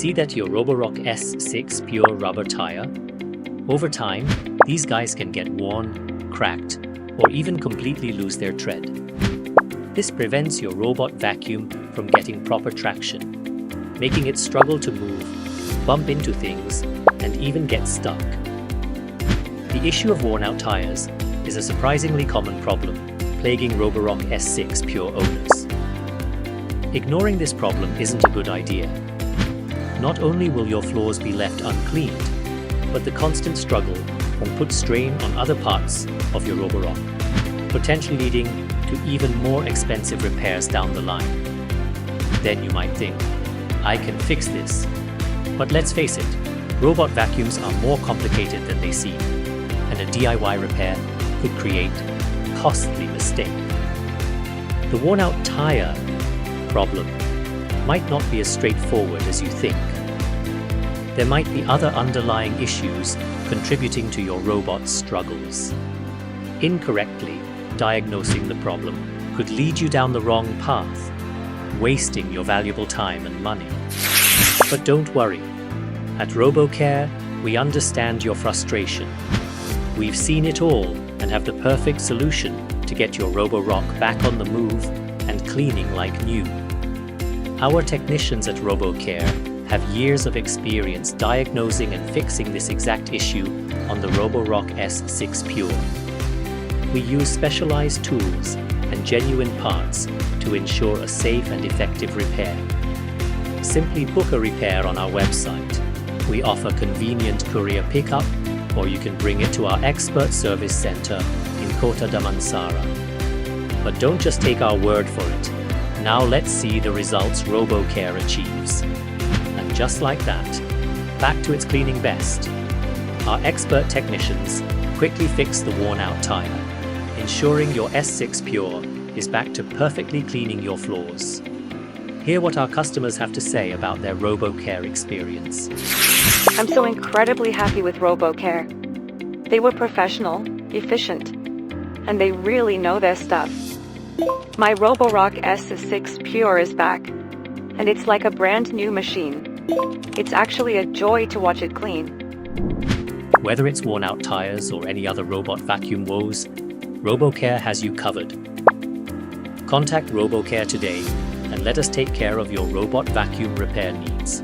See that your Roborock S6 pure rubber tire? Over time, these guys can get worn, cracked, or even completely lose their tread. This prevents your robot vacuum from getting proper traction, making it struggle to move, bump into things, and even get stuck. The issue of worn-out tires is a surprisingly common problem plaguing Roborock S6 Pure owners. Ignoring this problem isn't a good idea. Not only will your floors be left uncleaned, but the constant struggle can put strain on other parts of your Roborock, potentially leading to even more expensive repairs down the line. Then you might think, I can fix this. But let's face it, robot vacuums are more complicated than they seem, and a DIY repair could create a costly mistake. The worn-out tire problem might not be as straightforward as you think. There might be other underlying issues contributing to your robot's struggles. Incorrectly diagnosing the problem could lead you down the wrong path, wasting your valuable time and money. But don't worry. At RoboCare, we understand your frustration. We've seen it all and have the perfect solution to get your Roborock back on the move and cleaning like new. Our technicians at RoboCare have years of experience diagnosing and fixing this exact issue on the Roborock S6 Pure. We use specialized tools and genuine parts to ensure a safe and effective repair. Simply book a repair on our website. We offer convenient courier pickup, or you can bring it to our expert service center in Kota, Damansara. But don't just take our word for it. Now let's see the results RoboCare achieves. And just like that, back to its cleaning best. Our expert technicians quickly fix the worn-out tire, ensuring your S6 Pure is back to perfectly cleaning your floors. Hear what our customers have to say about their RoboCare experience. I'm so incredibly happy with RoboCare. They were professional, efficient, and they really know their stuff. My Roborock S6 Pure is back, and it's like a brand new machine. It's actually a joy to watch it clean. Whether it's worn-out tires or any other robot vacuum woes, RoboCare has you covered. Contact RoboCare today and let us take care of your robot vacuum repair needs.